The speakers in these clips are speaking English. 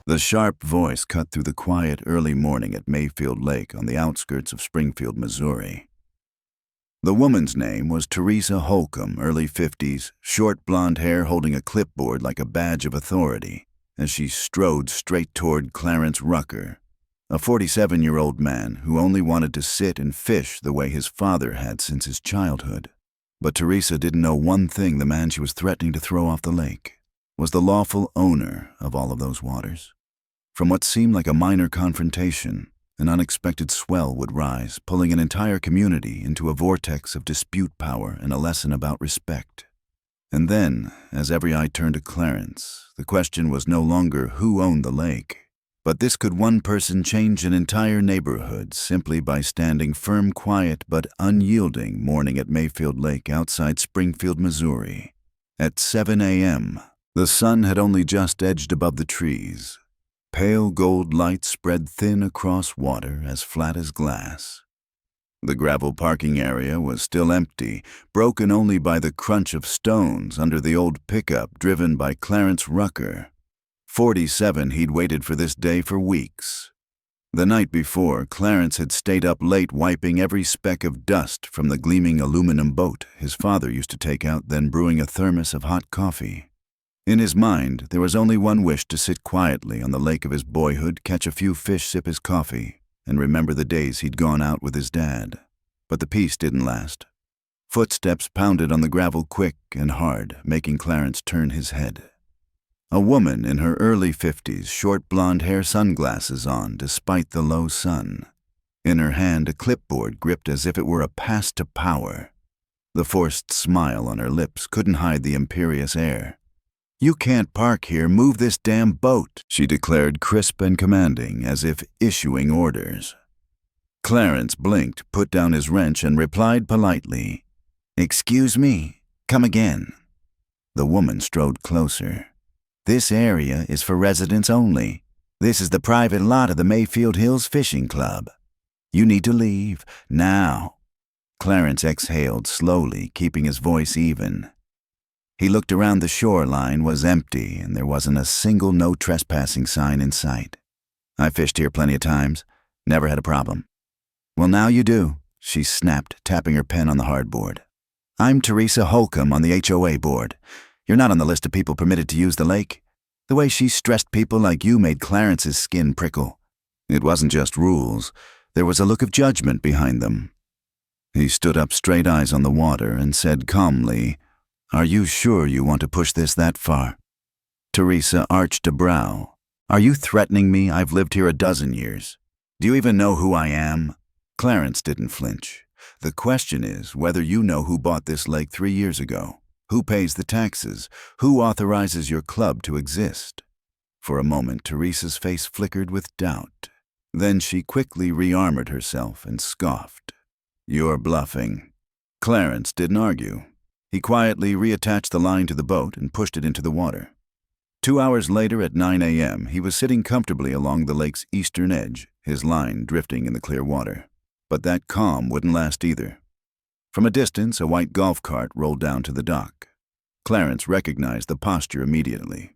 The sharp voice cut through the quiet early morning at Mayfield Lake on the outskirts of Springfield, Missouri. The woman's name was Theresa Holcomb, early 50s, short blonde hair holding a clipboard like a badge of authority, as she strode straight toward Clarence Rucker, a 47-year-old man who only wanted to sit and fish the way his father had since his childhood. But Theresa didn't know one thing: the man she was threatening to throw off the lake was the lawful owner of all of those waters. From what seemed like a minor confrontation, an unexpected swell would rise, pulling an entire community into a vortex of dispute power and a lesson about respect. And then, as every eye turned to Clarence, the question was no longer who owned the lake, but this: could one person change an entire neighborhood simply by standing firm, quiet, but unyielding morning at Mayfield Lake outside Springfield, Missouri? At 7 a.m., the sun had only just edged above the trees. Pale gold light spread thin across water as flat as glass. The gravel parking area was still empty, broken only by the crunch of stones under the old pickup driven by Clarence Rucker. 47, he'd waited for this day for weeks. The night before, Clarence had stayed up late wiping every speck of dust from the gleaming aluminum boat his father used to take out, then brewing a thermos of hot coffee. In his mind, there was only one wish: to sit quietly on the lake of his boyhood, catch a few fish, sip his coffee, and remember the days he'd gone out with his dad. But the peace didn't last. Footsteps pounded on the gravel quick and hard, making Clarence turn his head. A woman in her early 50s, short blonde hair, sunglasses on despite the low sun. In her hand, a clipboard gripped as if it were a pass to power. The forced smile on her lips couldn't hide the imperious air. "You can't park here, move this damn boat," she declared, crisp and commanding, as if issuing orders. Clarence blinked, put down his wrench, and replied politely, "Excuse me, come again." The woman strode closer. "This area is for residents only. This is the private lot of the Mayfield Hills Fishing Club. You need to leave, now." Clarence exhaled slowly, keeping his voice even. He looked around. The shoreline was empty, and there wasn't a single no trespassing sign in sight. "I fished here plenty of times. Never had a problem." "Well, now you do," she snapped, tapping her pen on the hardboard. "I'm Theresa Holcomb on the HOA board. You're not on the list of people permitted to use the lake." The way she stressed people like you made Clarence's skin prickle. It wasn't just rules. There was a look of judgment behind them. He stood up, straight eyes on the water, and said calmly, "Are you sure you want to push this that far?" Theresa arched a brow. "Are you threatening me? I've lived here a dozen years. Do you even know who I am?" Clarence didn't flinch. "The question is whether you know who bought this lake 3 years ago. Who pays the taxes? Who authorizes your club to exist?" For a moment, Theresa's face flickered with doubt. Then she quickly rearmored herself and scoffed. "You're bluffing." Clarence didn't argue. He quietly reattached the line to the boat and pushed it into the water. 2 hours later, at 9 a.m., he was sitting comfortably along the lake's eastern edge, his line drifting in the clear water. But that calm wouldn't last either. From a distance, a white golf cart rolled down to the dock. Clarence recognized the posture immediately.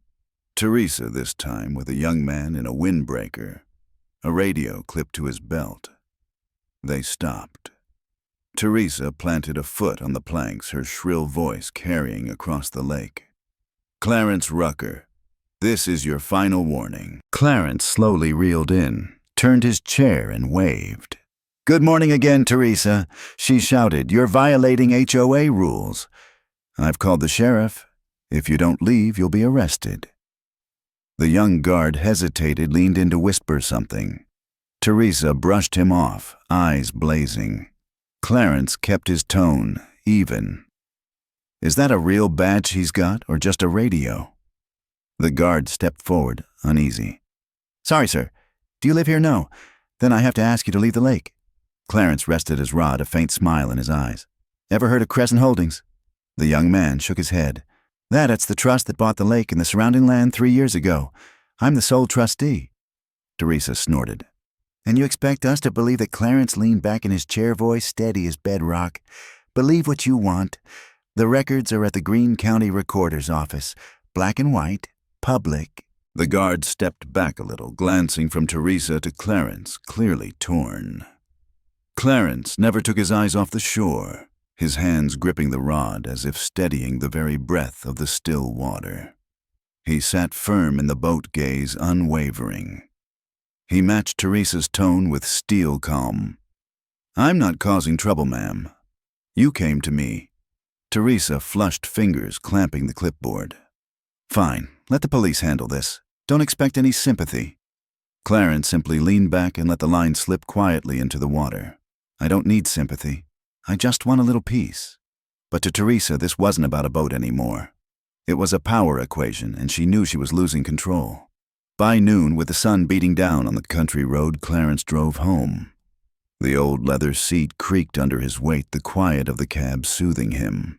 Theresa this time, with a young man in a windbreaker, a radio clipped to his belt. They stopped. Theresa planted a foot on the planks, her shrill voice carrying across the lake. "Clarence Rucker, this is your final warning." Clarence slowly reeled in, turned his chair, and waved. "Good morning again, Theresa," she shouted. "You're violating HOA rules. I've called the sheriff. If you don't leave, you'll be arrested." The young guard hesitated, leaned in to whisper something. Theresa brushed him off, eyes blazing. Clarence kept his tone even. "Is that a real badge he's got, or just a radio?" The guard stepped forward, uneasy. "Sorry, sir. Do you live here?" "No. Then I have to ask you to leave the lake." Clarence rested his rod, a faint smile in his eyes. "Ever heard of Crescent Holdings?" The young man shook his head. That's the trust that bought the lake and the surrounding land 3 years ago. I'm the sole trustee." Theresa snorted. "And you expect us to believe that?" Clarence leaned back in his chair, voice steady as bedrock. "Believe what you want. The records are at the Greene County Recorder's office. Black and white. Public. The guard stepped back a little, glancing from Theresa to Clarence, clearly torn. Clarence never took his eyes off the shore, his hands gripping the rod as if steadying the very breath of the still water. He sat firm in the boat, gaze unwavering. He matched Theresa's tone with steel calm. "I'm not causing trouble, ma'am. You came to me." Theresa flushed fingers, clamping the clipboard. "Fine, let the police handle this. Don't expect any sympathy." Clarence simply leaned back and let the line slip quietly into the water. "I don't need sympathy. I just want a little peace." But to Theresa, this wasn't about a boat anymore. It was a power equation, and she knew she was losing control. By noon, with the sun beating down on the country road, Clarence drove home. The old leather seat creaked under his weight, the quiet of the cab soothing him.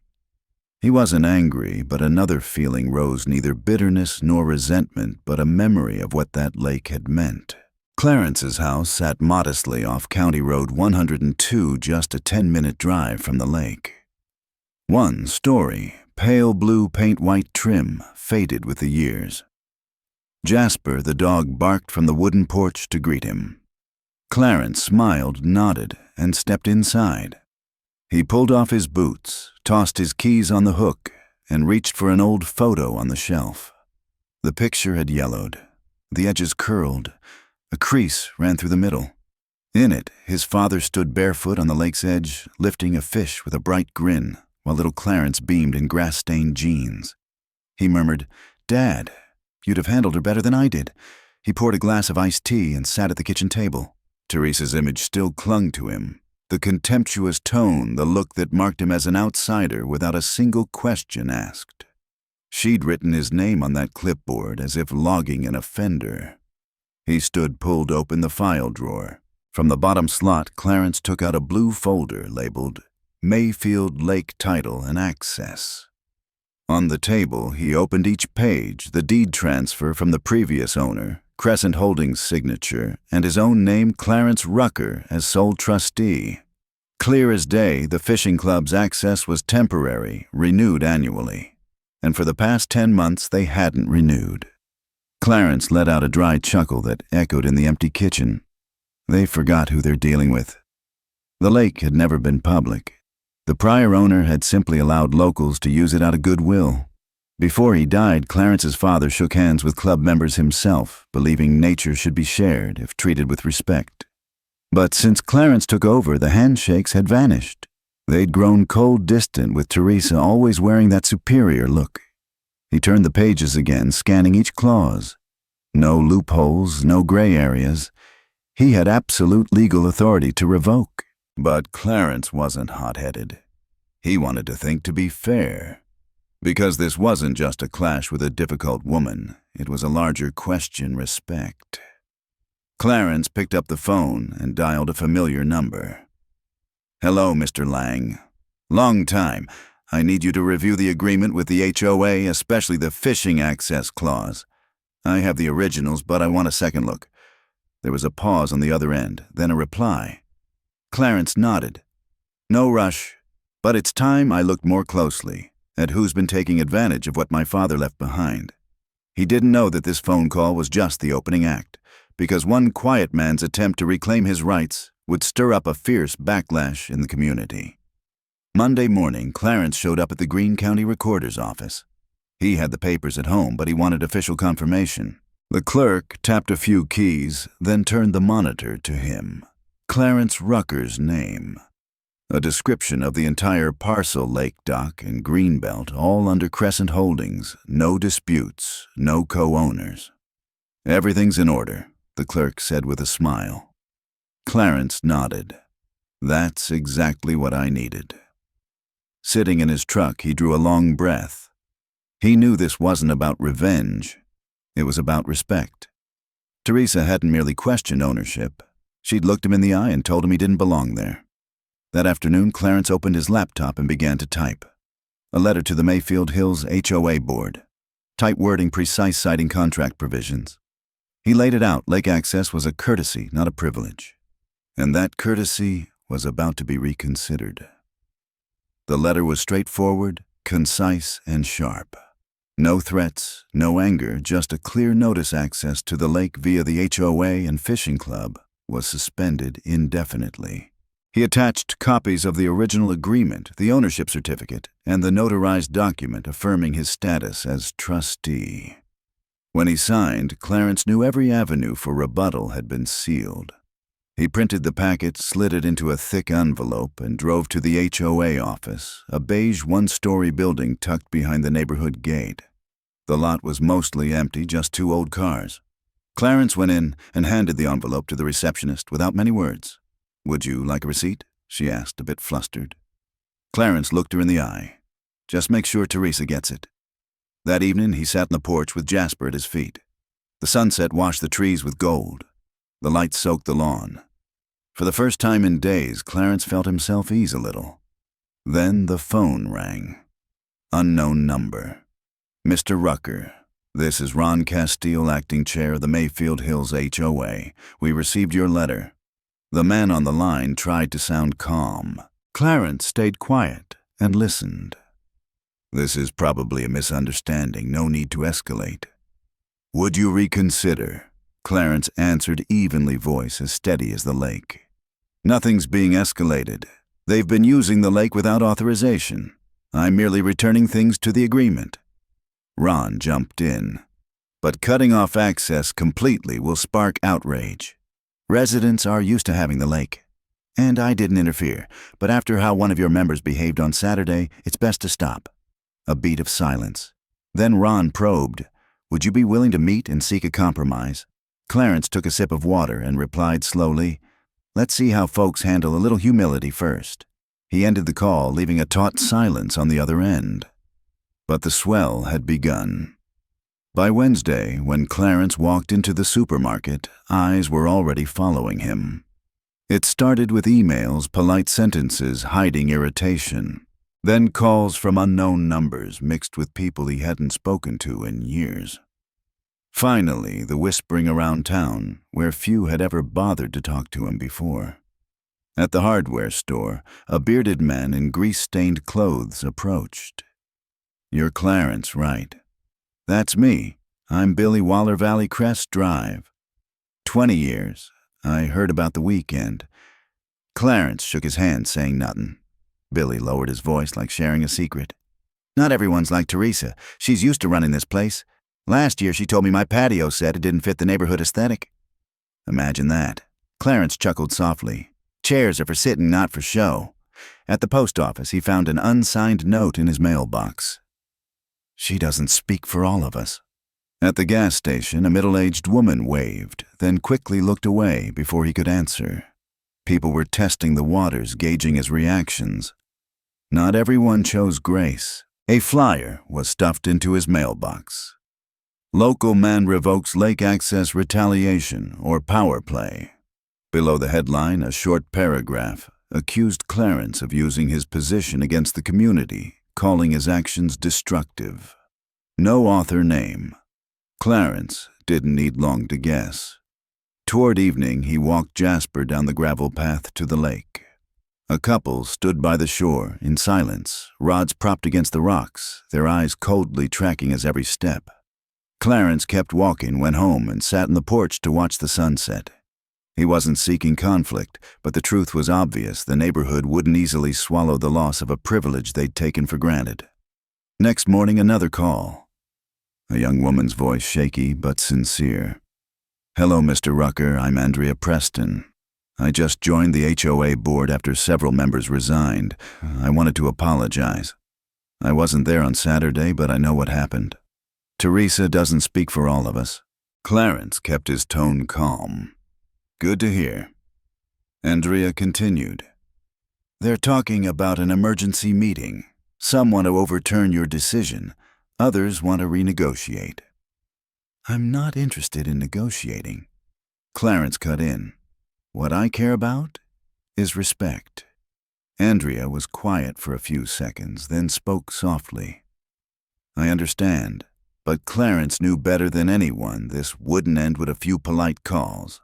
He wasn't angry, but another feeling rose, neither bitterness nor resentment, but a memory of what that lake had meant. Clarence's house sat modestly off County Road 102, just a 10-minute drive from the lake. One story, pale blue paint white trim, faded with the years. Jasper, the dog, barked from the wooden porch to greet him. Clarence smiled, nodded, and stepped inside. He pulled off his boots, tossed his keys on the hook, and reached for an old photo on the shelf. The picture had yellowed, the edges curled, a crease ran through the middle. In it, his father stood barefoot on the lake's edge, lifting a fish with a bright grin, while little Clarence beamed in grass-stained jeans. He murmured, "Dad, you'd have handled her better than I did." He poured a glass of iced tea and sat at the kitchen table. Theresa's image still clung to him. The contemptuous tone, the look that marked him as an outsider without a single question asked. She'd written his name on that clipboard as if logging an offender. He stood, pulled open the file drawer. From the bottom slot, Clarence took out a blue folder labeled Mayfield Lake Title and Access. On the table, he opened each page, the deed transfer from the previous owner, Crescent Holdings' signature, and his own name, Clarence Rucker, as sole trustee. Clear as day, the fishing club's access was temporary, renewed annually. And for the past 10 months, they hadn't renewed. Clarence let out a dry chuckle that echoed in the empty kitchen. They forgot who they're dealing with. The lake had never been public. The prior owner had simply allowed locals to use it out of goodwill. Before he died, Clarence's father shook hands with club members himself, believing nature should be shared if treated with respect. But since Clarence took over, the handshakes had vanished. They'd grown cold distant, with Theresa always wearing that superior look. He turned the pages again, scanning each clause. No loopholes, no gray areas. He had absolute legal authority to revoke. But Clarence wasn't hot-headed. He wanted to think to be fair. Because this wasn't just a clash with a difficult woman, it was a larger question: respect. Clarence picked up the phone and dialed a familiar number. "Hello, Mr. Lang. Long time. I need you to review the agreement with the HOA, especially the fishing access clause. I have the originals, but I want a second look." There was a pause on the other end, then a reply. Clarence nodded. "No rush, but it's time I looked more closely at who's been taking advantage of what my father left behind." He didn't know that this phone call was just the opening act, because one quiet man's attempt to reclaim his rights would stir up a fierce backlash in the community. Monday morning, Clarence showed up at the Greene County Recorder's office. He had the papers at home, but he wanted official confirmation. The clerk tapped a few keys, then turned the monitor to him. Clarence Rucker's name. A description of the entire parcel, lake dock and greenbelt, all under Crescent Holdings. No disputes, no co-owners. "Everything's in order," the clerk said with a smile. Clarence nodded. "That's exactly what I needed." Sitting in his truck, he drew a long breath. He knew this wasn't about revenge. It was about respect. Theresa hadn't merely questioned ownership. She'd looked him in the eye and told him he didn't belong there. That afternoon, Clarence opened his laptop and began to type. A letter to the Mayfield Hills HOA board. Tight wording, precise citing contract provisions. He laid it out. Lake access was a courtesy, not a privilege. And that courtesy was about to be reconsidered. The letter was straightforward, concise, and sharp. No threats, no anger, just a clear notice access to the lake via the HOA and fishing club was suspended indefinitely. He attached copies of the original agreement, the ownership certificate, and the notarized document affirming his status as trustee. When he signed, Clarence knew every avenue for rebuttal had been sealed. He printed the packet, slid it into a thick envelope, and drove to the HOA office, a beige one-story building tucked behind the neighborhood gate. The lot was mostly empty, just 2 old cars. Clarence went in and handed the envelope to the receptionist without many words. "Would you like a receipt?" she asked, a bit flustered. Clarence looked her in the eye. "Just make sure Theresa gets it." That evening, he sat on the porch with Jasper at his feet. The sunset washed the trees with gold. The light soaked the lawn. For the first time in days, Clarence felt himself ease a little. Then the phone rang. Unknown number. "Mr. Rucker, this is Ron Castile, acting chair of the Mayfield Hills HOA. We received your letter." The man on the line tried to sound calm. Clarence stayed quiet and listened. "This is probably a misunderstanding. No need to escalate." "Would you reconsider?" Clarence answered, evenly, voice as steady as the lake. "Nothing's being escalated. They've been using the lake without authorization. I'm merely returning things to the agreement." Ron jumped in. "But cutting off access completely will spark outrage. Residents are used to having the lake. And I didn't interfere, but after how one of your members behaved on Saturday, it's best to stop." A beat of silence. Then Ron probed, "Would you be willing to meet and seek a compromise?" Clarence took a sip of water and replied slowly, "Let's see how folks handle a little humility first." He ended the call, leaving a taut silence on the other end. But the swell had begun. By Wednesday, when Clarence walked into the supermarket, eyes were already following him. It started with emails, polite sentences hiding irritation, then calls from unknown numbers mixed with people he hadn't spoken to in years. Finally, the whispering around town, where few had ever bothered to talk to him before. At the hardware store, a bearded man in grease-stained clothes approached. "You're Clarence, right?" "That's me. I'm Billy, Waller Valley Crest Drive." 20 years. I heard about the weekend." Clarence shook his hand, saying nothing. Billy lowered his voice like sharing a secret. "Not everyone's like Theresa. She's used to running this place. Last year she told me my patio set it didn't fit the neighborhood aesthetic." "Imagine that." Clarence chuckled softly. "Chairs are for sitting, not for show." At the post office, he found an unsigned note in his mailbox. "She doesn't speak for all of us." At the gas station, a middle-aged woman waved, then quickly looked away before he could answer. People were testing the waters, gauging his reactions. Not everyone chose grace. A flyer was stuffed into his mailbox. "Local man revokes lake access retaliation or power play." Below the headline, a short paragraph accused Clarence of using his position against the community, calling his actions destructive. No author name. Clarence didn't need long to guess. Toward evening, he walked Jasper down the gravel path to the lake. A couple stood by the shore, in silence, rods propped against the rocks, their eyes coldly tracking his every step. Clarence kept walking, went home, and sat on the porch to watch the sunset. He wasn't seeking conflict, but the truth was obvious. The neighborhood wouldn't easily swallow the loss of a privilege they'd taken for granted. Next morning, another call. A young woman's voice, shaky but sincere. "Hello, Mr. Rucker. I'm Andrea Preston. I just joined the HOA board after several members resigned. I wanted to apologize. I wasn't there on Saturday, but I know what happened. Theresa doesn't speak for all of us." Clarence kept his tone calm. "Good to hear." Andrea continued. "They're talking about an emergency meeting. Some want to overturn your decision. Others want to renegotiate." "I'm not interested in negotiating." Clarence cut in. "What I care about is respect." Andrea was quiet for a few seconds, then spoke softly. "I understand, but Clarence knew better than anyone this wouldn't end with a few polite calls.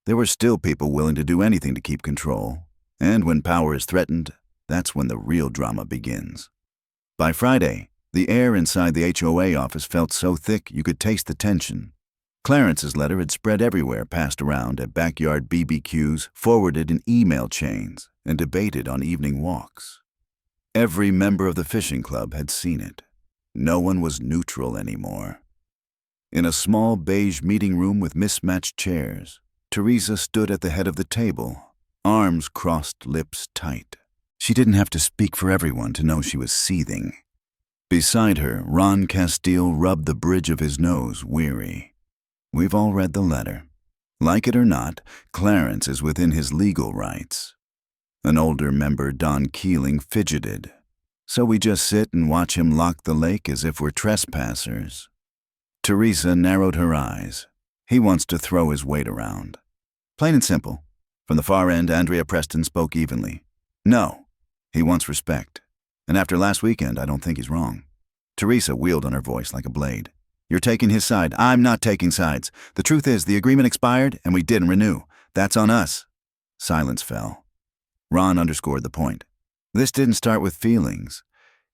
There were still people willing to do anything to keep control, and when power is threatened, that's when the real drama begins. By Friday, The air inside the HOA office felt so thick you could taste the tension. Clarence's letter had spread everywhere, passed around at backyard BBQs, forwarded in email chains, and debated on evening walks. Every member of the fishing club had seen it. No one was neutral anymore. In a small beige meeting room with mismatched chairs, Theresa stood at the head of the table, arms crossed, lips tight. She didn't have to speak for everyone to know she was seething. Beside her, Ron Castile rubbed the bridge of his nose, weary. We've all read the letter. Like it or not, Clarence is within his legal rights. An older member, Don Keeling, fidgeted. So we just sit and watch him lock the lake as if we're trespassers. Theresa narrowed her eyes. He wants to throw his weight around. Plain and simple. From the far end, Andrea Preston spoke evenly. No, he wants respect. And after last weekend, I don't think he's wrong. Theresa wheeled on her voice like a blade. You're taking his side. I'm not taking sides. The truth is, the agreement expired and we didn't renew. That's on us. Silence fell. Ron underscored the point. This didn't start with feelings.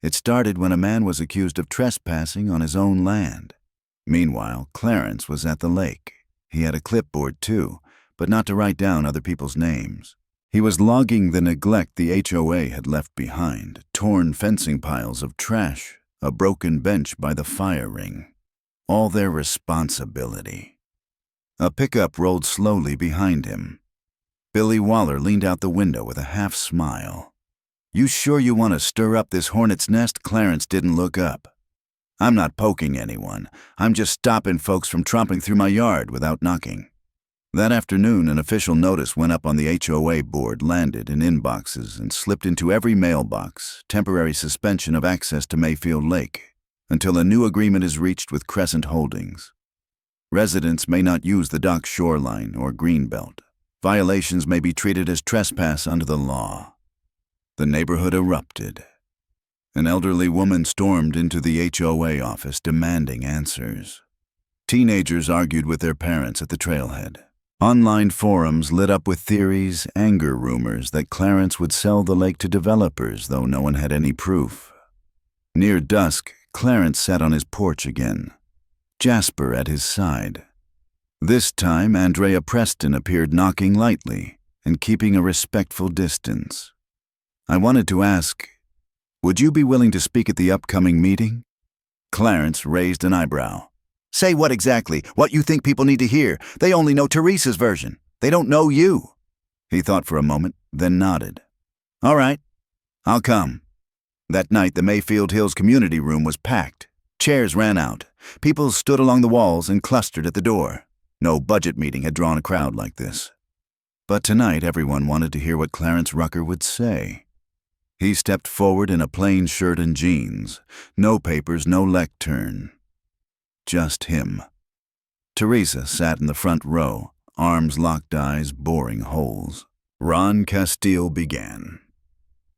It started when a man was accused of trespassing on his own land. Meanwhile, Clarence was at the lake. He had a clipboard too, but not to write down other people's names. He was logging the neglect the HOA had left behind, torn fencing piles of trash, a broken bench by the fire ring. All their responsibility. A pickup rolled slowly behind him. Billy Waller leaned out the window with a half-smile. You sure you want to stir up this hornet's nest? Clarence didn't look up. I'm not poking anyone. I'm just stopping folks from tromping through my yard without knocking. That afternoon, an official notice went up on the HOA board, landed in inboxes, and slipped into every mailbox, temporary suspension of access to Mayfield Lake, until a new agreement is reached with Crescent Holdings. Residents may not use the dock shoreline or greenbelt. Violations may be treated as trespass under the law. The neighborhood erupted. An elderly woman stormed into the HOA office demanding answers. Teenagers argued with their parents at the trailhead. Online forums lit up with theories, anger rumors that Clarence would sell the lake to developers, though no one had any proof. Near dusk, Clarence sat on his porch again, Jasper at his side. This time, Andrea Preston appeared knocking lightly and keeping a respectful distance. I wanted to ask, would you be willing to speak at the upcoming meeting? Clarence raised an eyebrow. Say what exactly? What you think people need to hear? They only know Theresa's version. They don't know you. He thought for a moment, then nodded. All right, I'll come. That night, the Mayfield Hills community room was packed. Chairs ran out. People stood along the walls and clustered at the door. No budget meeting had drawn a crowd like this. But tonight, everyone wanted to hear what Clarence Rucker would say. He stepped forward in a plain shirt and jeans. No papers, no lectern. Just him. Theresa sat in the front row, arms locked, eyes boring holes. Ron Castile began.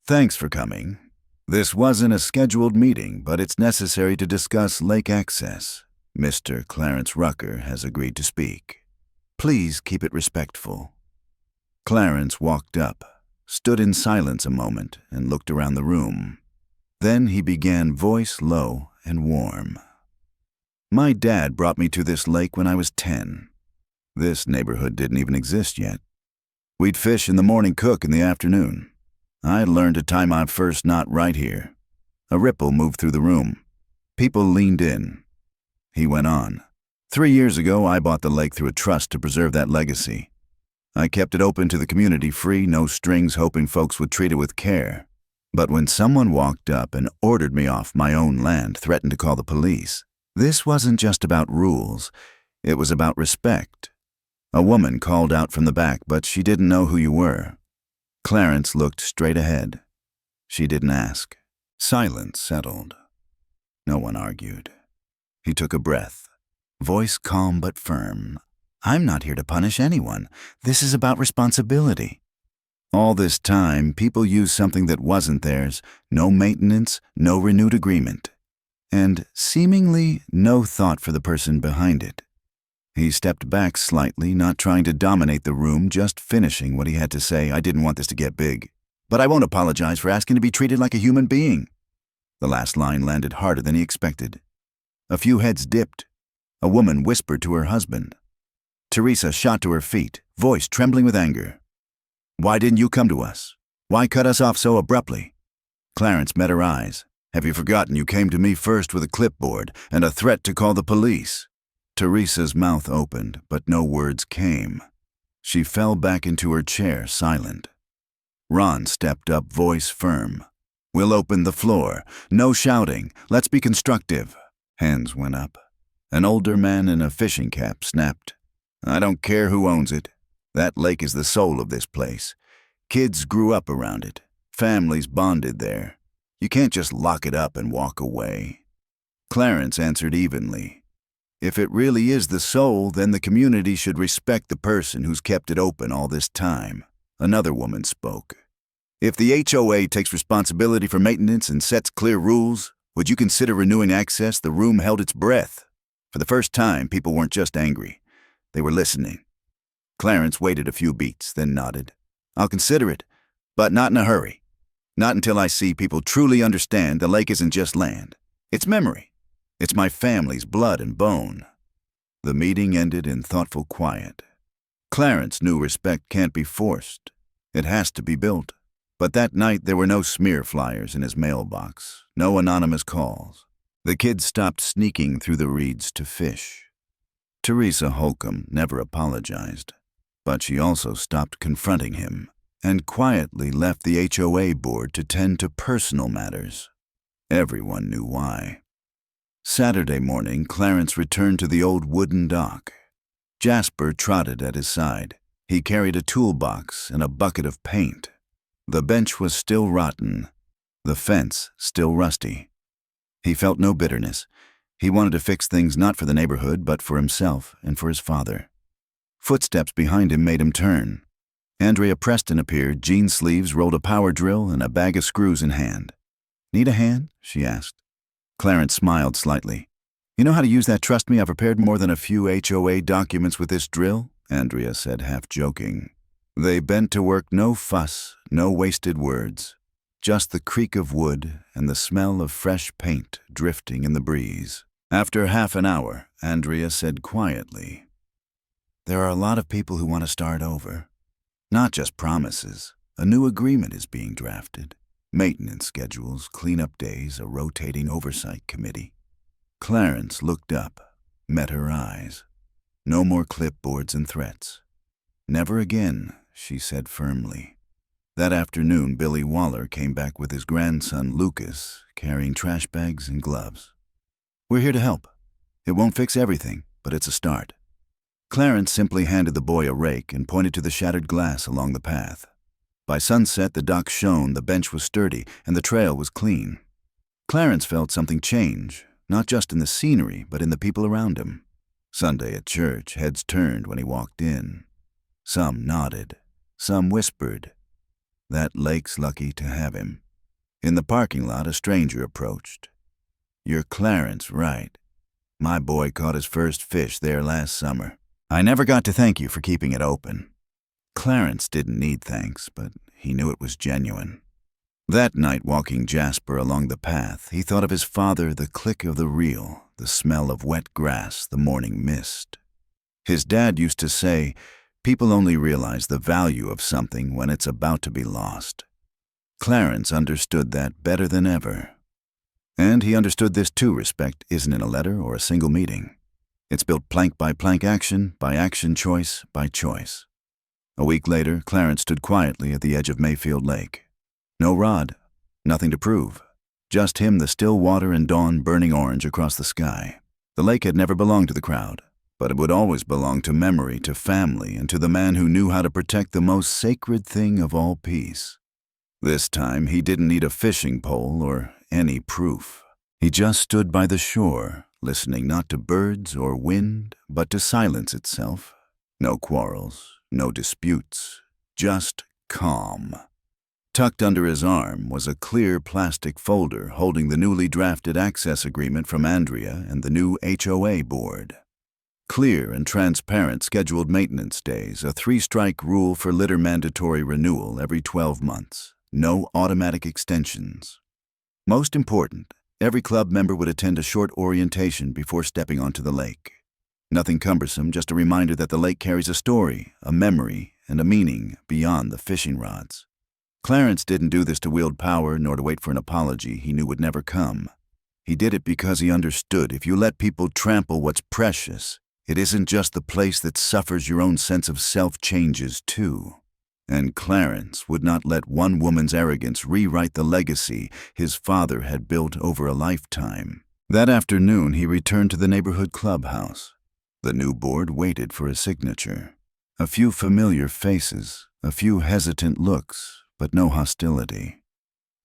Thanks for coming. This wasn't a scheduled meeting, but it's necessary to discuss lake access. Mr. Clarence Rucker has agreed to speak. Please keep it respectful. Clarence walked up, stood in silence a moment, and looked around the room. Then he began, voice low and warm. My dad brought me to this lake when I was 10. This neighborhood didn't even exist yet. We'd fish in the morning, cook in the afternoon. I learned to tie my first knot right here. A ripple moved through the room. People leaned in. He went on. 3 years ago, I bought the lake through a trust to preserve that legacy. I kept it open to the community, free, no strings, hoping folks would treat it with care. But when someone walked up and ordered me off my own land, threatened to call the police, this wasn't just about rules. It was about respect. A woman called out from the back, but she didn't know who you were. Clarence looked straight ahead. She didn't ask. Silence settled. No one argued. He took a breath, voice calm but firm. I'm not here to punish anyone. This is about responsibility. All this time, people used something that wasn't theirs, no maintenance, no renewed agreement, and seemingly no thought for the person behind it. He stepped back slightly, not trying to dominate the room, just finishing what he had to say. I didn't want this to get big, but I won't apologize for asking to be treated like a human being. The last line landed harder than he expected. A few heads dipped. A woman whispered to her husband. Theresa shot to her feet, voice trembling with anger. "Why didn't you come to us? Why cut us off so abruptly?" Clarence met her eyes. "Have you forgotten you came to me first with a clipboard and a threat to call the police?" Theresa's mouth opened, but no words came. She fell back into her chair, silent. Ron stepped up, voice firm. "We'll open the floor. No shouting. Let's be constructive." Hands went up. An older man in a fishing cap snapped. "I don't care who owns it. That lake is the soul of this place. Kids grew up around it. Families bonded there. You can't just lock it up and walk away." Clarence answered evenly. "If it really is the soul, then the community should respect the person who's kept it open all this time." Another woman spoke. "If the HOA takes responsibility for maintenance and sets clear rules, would you consider renewing access? The room held its breath. For the first time, people weren't just angry. They were listening." Clarence waited a few beats, then nodded. "I'll consider it, but not in a hurry. Not until I see people truly understand the lake isn't just land. It's memory. It's my family's blood and bone." The meeting ended in thoughtful quiet. Clarence knew respect can't be forced. It has to be built. But that night there were no smear flyers in his mailbox, no anonymous calls. The kids stopped sneaking through the reeds to fish. Theresa Holcomb never apologized, but she also stopped confronting him and quietly left the HOA board to tend to personal matters. Everyone knew why. Saturday morning, Clarence returned to the old wooden dock. Jasper trotted at his side. He carried a toolbox and a bucket of paint. The bench was still rotten, the fence still rusty. He felt no bitterness. He wanted to fix things not for the neighborhood, but for himself and for his father. Footsteps behind him made him turn. Andrea Preston appeared, jean sleeves, rolled a power drill, and a bag of screws in hand. "Need a hand?" she asked. Clarence smiled slightly. "You know how to use that, trust me. I've prepared more than a few HOA documents with this drill," Andrea said, half joking. They bent to work, no fuss, no wasted words. Just the creak of wood and the smell of fresh paint drifting in the breeze. After half an hour, Andrea said quietly, "There are a lot of people who want to start over. Not just promises. A new agreement is being drafted. Maintenance schedules, cleanup days, a rotating oversight committee." Clarence looked up, met her eyes. No more clipboards and threats. "Never again," she said firmly. That afternoon, Billy Waller came back with his grandson Lucas, carrying trash bags and gloves. "We're here to help. It won't fix everything, but it's a start." Clarence simply handed the boy a rake and pointed to the shattered glass along the path. By sunset, the dock shone, the bench was sturdy, and the trail was clean. Clarence felt something change, not just in the scenery, but in the people around him. Sunday at church, heads turned when he walked in. Some nodded, some whispered, "That lake's lucky to have him." In the parking lot, a stranger approached. "You're Clarence, right? My boy caught his first fish there last summer. I never got to thank you for keeping it open." Clarence didn't need thanks, but he knew it was genuine. That night, walking Jasper along the path, he thought of his father, the click of the reel, the smell of wet grass, the morning mist. His dad used to say, "People only realize the value of something when it's about to be lost." Clarence understood that better than ever. And he understood this too: respect isn't in a letter or a single meeting. It's built plank by plank, action by action, choice by choice. A week later, Clarence stood quietly at the edge of Mayfield Lake. No rod, nothing to prove. Just him, the still water, and dawn burning orange across the sky. The lake had never belonged to the crowd, but it would always belong to memory, to family, and to the man who knew how to protect the most sacred thing of all, peace. This time, he didn't need a fishing pole or any proof. He just stood by the shore, listening not to birds or wind, but to silence itself. No quarrels, no disputes, just calm. Tucked under his arm was a clear plastic folder holding the newly drafted access agreement from Andrea and the new HOA board. Clear and transparent scheduled maintenance days, a 3-strike rule for litter mandatory renewal every 12 months, no automatic extensions. Most important, every club member would attend a short orientation before stepping onto the lake. Nothing cumbersome, just a reminder that the lake carries a story, a memory, and a meaning beyond the fishing rods. Clarence didn't do this to wield power nor to wait for an apology he knew would never come. He did it because he understood if you let people trample what's precious, it isn't just the place that suffers, your own sense of self changes too. And Clarence would not let one woman's arrogance rewrite the legacy his father had built over a lifetime. That afternoon, he returned to the neighborhood clubhouse. The new board waited for a signature. A few familiar faces, a few hesitant looks, but no hostility.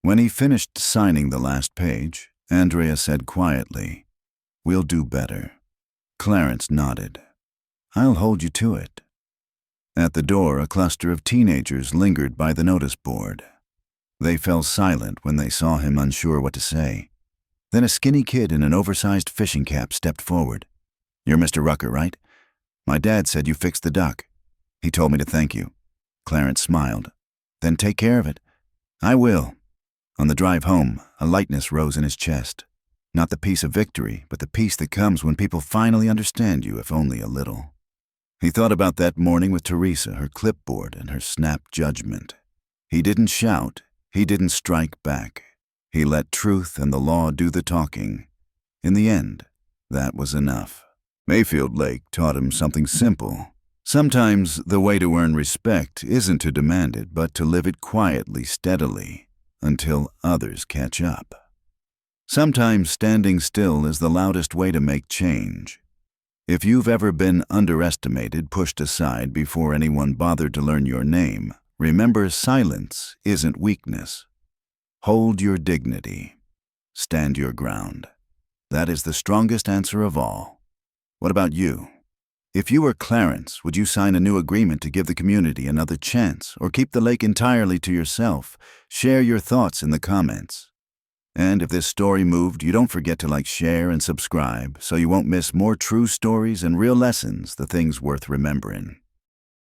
When he finished signing the last page, Andrea said quietly, "We'll do better." Clarence nodded. "I'll hold you to it." At the door, a cluster of teenagers lingered by the notice board. They fell silent when they saw him, unsure what to say. Then a skinny kid in an oversized fishing cap stepped forward. "You're Mr. Rucker, right? My dad said you fixed the duck. He told me to thank you." Clarence smiled. "Then take care of it." "I will." On the drive home, a lightness rose in his chest. Not the peace of victory, but the peace that comes when people finally understand you, if only a little. He thought about that morning with Theresa, her clipboard, and her snap judgment. He didn't shout. He didn't strike back. He let truth and the law do the talking. In the end, that was enough. Mayfield Lake taught him something simple. Sometimes the way to earn respect isn't to demand it, but to live it quietly, steadily, until others catch up. Sometimes standing still is the loudest way to make change. If you've ever been underestimated, pushed aside before anyone bothered to learn your name, remember silence isn't weakness. Hold your dignity. Stand your ground. That is the strongest answer of all. What about you? If you were Clarence, would you sign a new agreement to give the community another chance, or keep the lake entirely to yourself? Share your thoughts in the comments. And if this story moved you, don't forget to share, and subscribe so you won't miss more true stories and real lessons, the things worth remembering.